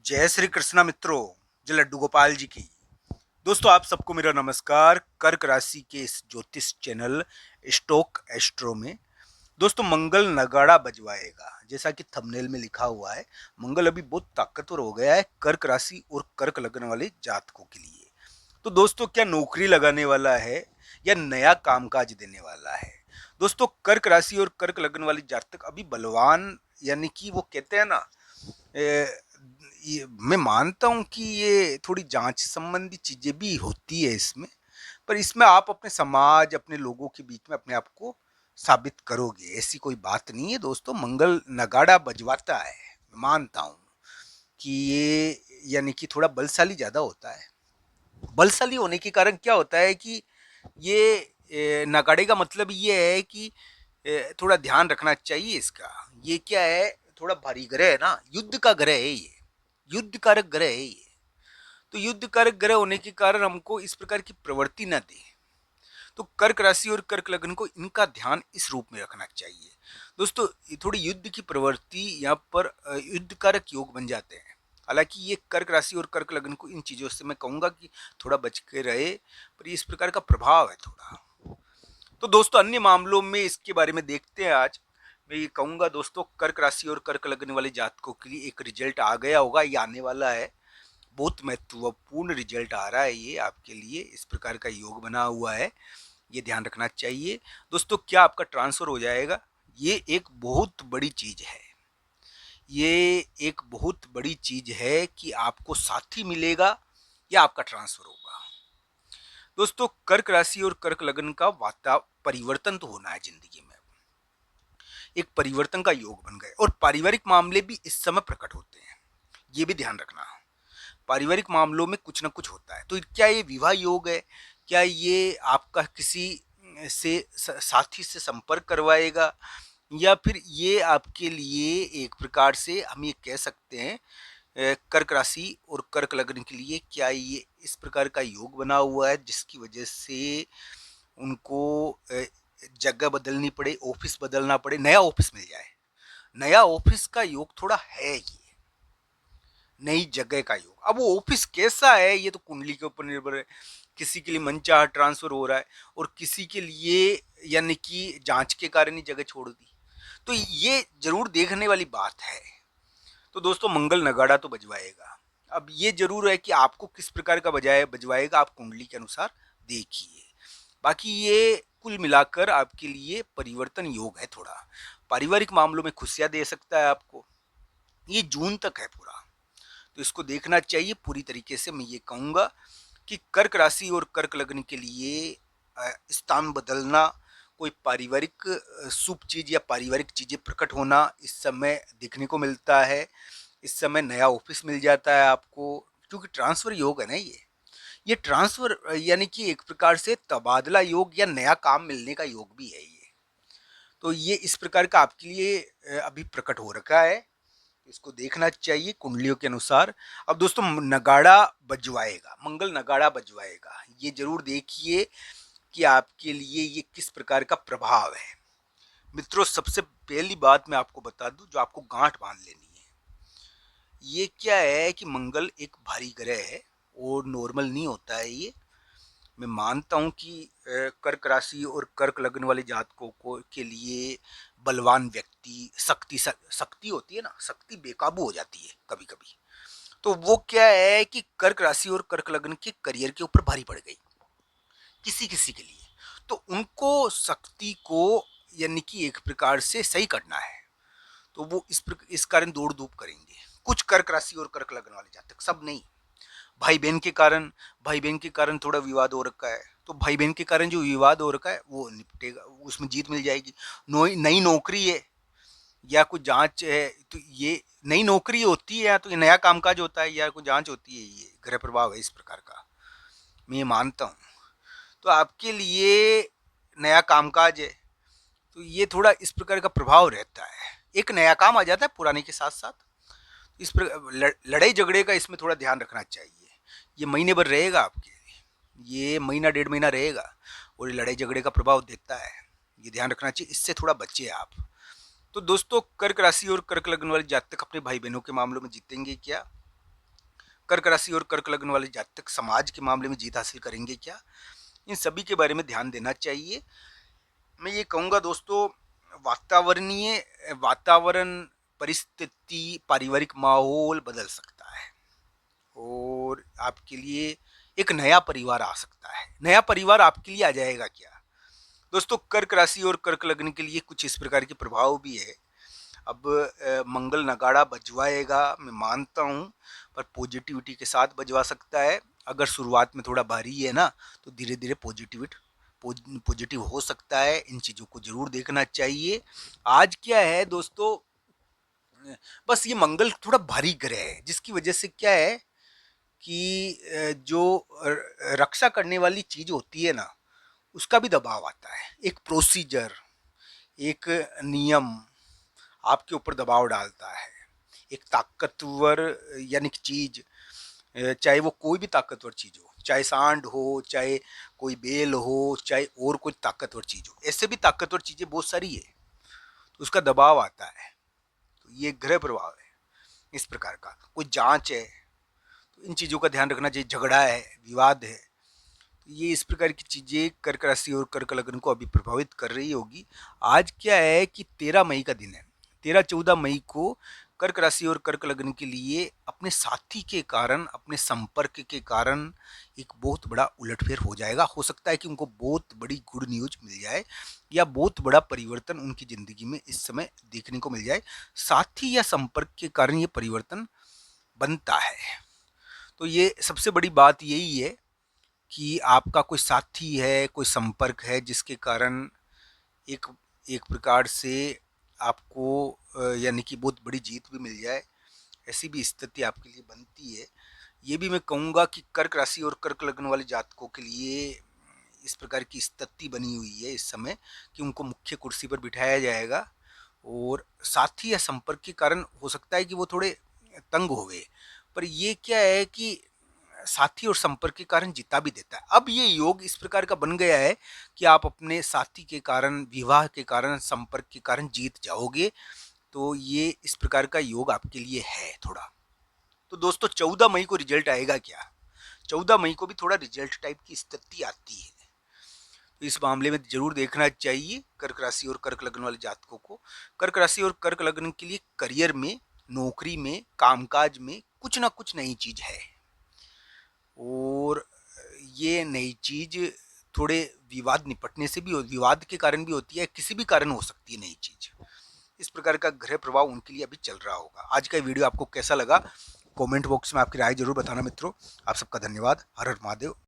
जय श्री कृष्णा मित्रों, जय लड्डू गोपाल जी की। दोस्तों आप सबको मेरा नमस्कार। कर्क राशि के इस ज्योतिष चैनल स्टोक एस्ट्रो में दोस्तों मंगल नगाड़ा बजवाएगा। जैसा कि थंबनेल में लिखा हुआ है, मंगल अभी बहुत ताकतवर हो गया है कर्क राशि और कर्क लग्न वाले जातकों के लिए। तो दोस्तों क्या नौकरी लगाने वाला है या नया कामकाज देने वाला है? दोस्तों कर्क राशि और कर्क लग्न वाले जातक अभी बलवान, यानी कि वो कहते हैं ना, मैं मानता हूं कि ये थोड़ी जांच संबंधी चीजें भी होती है इसमें, पर इसमें आप अपने समाज, अपने लोगों के बीच में अपने आप को साबित करोगे, ऐसी कोई बात नहीं है। दोस्तों मंगल नगाड़ा बजवाता है, मैं मानता हूं कि ये यानी कि थोड़ा बलशाली ज्यादा होता है। बलशाली होने के कारण क्या होता है कि ये नगाड़े का मतलब ये है कि थोड़ा ध्यान रखना चाहिए इसका। ये क्या है, थोड़ा भारी ग्रह है ना, युद्ध का ग्रह है ये, युद्ध कारक ग्रह है ये। तो युद्ध कारक ग्रह होने के कारण हमको इस प्रकार की प्रवृत्ति न दे। तो कर्क राशि और कर्क लग्न को इनका ध्यान इस रूप में रखना चाहिए। दोस्तों थोड़ी युद्ध की प्रवृत्ति यहाँ पर युद्ध कारक योग बन जाते हैं। हालांकि ये कर्क राशि और कर्क लग्न को इन चीजों से मैं कहूंगा कि थोड़ा बच के रहे, पर इस प्रकार का प्रभाव है थोड़ा। तो दोस्तों अन्य मामलों में इसके बारे में देखते हैं आज। मैं ये कहूंगा दोस्तों, कर्क राशि और कर्क लग्न वाले जातकों के लिए एक रिजल्ट आ गया होगा, ये आने वाला है। बहुत महत्वपूर्ण रिजल्ट आ रहा है ये आपके लिए, इस प्रकार का योग बना हुआ है, ये ध्यान रखना चाहिए। दोस्तों क्या आपका ट्रांसफर हो जाएगा? ये एक बहुत बड़ी चीज है, ये एक बहुत बड़ी चीज है कि आपको साथी मिलेगा या आपका ट्रांसफर होगा। दोस्तों कर्क राशि और कर्क लग्न का वाता परिवर्तन तो होना है जिंदगी में, एक परिवर्तन का योग बन गए, और पारिवारिक मामले भी इस समय प्रकट होते हैं, ये भी ध्यान रखना। पारिवारिक मामलों में कुछ ना कुछ होता है। तो क्या ये विवाह योग है? क्या ये आपका किसी से साथी से संपर्क करवाएगा, या फिर ये आपके लिए एक प्रकार से हम ये कह सकते हैं कर्क राशि और कर्क लग्न के लिए क्या ये इस प्रकार का योग बना हुआ है जिसकी वजह से उनको जगह बदलनी पड़े, ऑफिस बदलना पड़े, नया ऑफिस मिल जाए। नया ऑफिस का योग थोड़ा है ये, नई जगह का योग। अब वो ऑफिस कैसा है ये तो कुंडली के ऊपर निर्भर है। किसी के लिए मनचाहा ट्रांसफर हो रहा है और किसी के लिए यानी कि जांच के कारण ही जगह छोड़ दी। तो ये जरूर देखने वाली बात है। तो दोस्तों मंगल नगाड़ा तो बजवाएगा। अब ये जरूर है कि आपको किस प्रकार का बजाय बजवाएगा आप कुंडली के अनुसार देखिए। बाकी ये कुल मिलाकर आपके लिए परिवर्तन योग है थोड़ा। पारिवारिक मामलों में खुशियां दे सकता है आपको, ये जून तक है पूरा। तो इसको देखना चाहिए पूरी तरीके से। मैं ये कहूंगा कि कर्क राशि और कर्क लग्न के लिए स्थान बदलना, कोई पारिवारिक शुभ चीज या पारिवारिक चीजें प्रकट होना इस समय देखने को मिलता है। इस समय नया ऑफिस मिल जाता है आपको, क्योंकि ट्रांसफर योग है ना ये ट्रांसफर यानी कि एक प्रकार से तबादला योग या नया काम मिलने का योग भी है ये। तो ये इस प्रकार का आपके लिए अभी प्रकट हो रखा है, इसको देखना चाहिए कुंडलियों के अनुसार। अब दोस्तों नगाड़ा बजवाएगा, मंगल नगाड़ा बजवाएगा, ये जरूर देखिए कि आपके लिए ये किस प्रकार का प्रभाव है। मित्रों सबसे पहली बात मैं आपको बता दूं जो आपको गांठ बांध लेनी है, ये क्या है कि मंगल एक भारी ग्रह है और नॉर्मल नहीं होता है ये। मैं मानता हूं कि कर्क राशि और कर्क लग्न वाले जातकों को के लिए बलवान व्यक्ति, शक्ति होती है ना, शक्ति बेकाबू हो जाती है कभी कभी। तो वो क्या है कि कर्क राशि और कर्क लग्न के करियर के ऊपर भारी पड़ गई किसी किसी के लिए, तो उनको शक्ति को यानी कि एक प्रकार से सही करना है। तो वो इस कारण दौड़ धूप करेंगे कुछ कर्क राशि और कर्क लग्न वाले जातक, सब नहीं। भाई बहन के कारण, भाई बहन के कारण थोड़ा विवाद हो रखा है, तो भाई बहन के कारण जो विवाद हो रखा है वो निपटेगा, उसमें जीत मिल जाएगी। नई नौकरी है या कोई जांच है, तो ये नई नौकरी होती है या तो ये नया कामकाज होता है या कोई जांच होती है, ये ग्रह प्रभाव है इस प्रकार का, मैं ये मानता हूँ। तो आपके लिए नया कामकाज है, तो ये थोड़ा इस प्रकार का प्रभाव रहता है। एक नया काम आ जाता है पुराने के साथ साथ, इस पर लड़ाई झगड़े का इसमें थोड़ा ध्यान रखना चाहिए। ये महीने भर रहेगा आपके, ये महीना डेढ़ महीना रहेगा और ये लड़ाई झगड़े का प्रभाव देता है, ये ध्यान रखना चाहिए, इससे थोड़ा बचिए आप। तो दोस्तों कर्क राशि और कर्क लग्न वाले जातक अपने भाई बहनों के मामलों में जीतेंगे क्या? कर्क राशि और कर्क लग्न वाले जातक समाज के मामले में जीत हासिल करेंगे क्या, इन सभी के बारे में ध्यान देना चाहिए। मैं ये कहूँगा दोस्तों, वातावरण, परिस्थिति, पारिवारिक माहौल बदल सकता है और आपके लिए एक नया परिवार आ सकता है। नया परिवार आपके लिए आ जाएगा क्या? दोस्तों, कर्क राशि और कर्क लग्न के लिए कुछ इस प्रकार के प्रभाव भी है। अब मंगल नगाड़ा बजवाएगा, मैं मानता हूँ, पर पॉजिटिविटी के साथ बजवा सकता है। अगर शुरुआत में थोड़ा भारी है ना, तो धीरे धीरे पॉजिटिव हो सकता है। इन चीज़ों को जरूर देखना चाहिए। आज क्या है दोस्तों, बस ये मंगल थोड़ा भारी ग्रह है, जिसकी वजह से क्या है कि जो रक्षा करने वाली चीज होती है ना, उसका भी दबाव आता है। एक प्रोसीजर, एक नियम आपके ऊपर दबाव डालता है। एक ताकतवर यानी कि चीज, चाहे वो कोई भी ताकतवर चीज हो, चाहे सांड हो, चाहे कोई बेल हो, चाहे और कोई ताकतवर चीज हो, ऐसे भी ताकतवर चीजें बहुत सारी है, तो उसका दबाव आता है। तो ये ग्रह प्रभाव है इस प्रकार का। कोई जांच है, तो इन चीज़ों का ध्यान रखना चाहिए। झगड़ा है, विवाद है, तो ये इस प्रकार की चीज़ें कर्क राशि और कर्क लग्न को अभी प्रभावित कर रही होगी। आज क्या है कि 13 मई का दिन है। 13-14 मई को कर्क राशि और कर्क लग्न के लिए अपने साथी के कारण, अपने संपर्क के कारण एक बहुत बड़ा उलटफेर हो जाएगा। हो सकता है कि उनको बहुत बड़ी गुड न्यूज मिल जाए या बहुत बड़ा परिवर्तन उनकी ज़िंदगी में इस समय देखने को मिल जाए। साथी या संपर्क के कारण ये परिवर्तन बनता है। तो ये सबसे बड़ी बात यही है कि आपका कोई साथी है, कोई संपर्क है, जिसके कारण एक एक प्रकार से आपको यानी कि बहुत बड़ी जीत भी मिल जाए, ऐसी भी स्थिति आपके लिए बनती है। ये भी मैं कहूँगा कि कर्क राशि और कर्क लग्न वाले जातकों के लिए इस प्रकार की स्थिति बनी हुई है इस समय कि उनको मुख्य कुर्सी पर बिठाया जाएगा और साथी या संपर्क के कारण हो सकता है कि वो थोड़े तंग हो गए, पर ये क्या है कि साथी और संपर्क के कारण जिता भी देता है। अब ये योग इस प्रकार का बन गया है कि आप अपने साथी के कारण, विवाह के कारण, संपर्क के कारण जीत जाओगे। तो ये इस प्रकार का योग आपके लिए है थोड़ा। तो दोस्तों, 14 मई को रिजल्ट आएगा क्या? 14 मई को भी थोड़ा रिजल्ट टाइप की स्थिति आती है, तो इस मामले में जरूर देखना चाहिए कर्क राशि और कर्क लग्न वाले जातकों को। कर्क राशि और कर्क लग्न के लिए करियर में, नौकरी में, कामकाज में कुछ ना कुछ नई चीज है और ये नई चीज थोड़े विवाद निपटने से भी विवाद के कारण भी होती है, किसी भी कारण हो सकती है नई चीज। इस प्रकार का ग्रह प्रभाव उनके लिए अभी चल रहा होगा। आज का वीडियो आपको कैसा लगा, कमेंट बॉक्स में आपकी राय जरूर बताना मित्रों। आप सबका धन्यवाद। हर हर महादेव।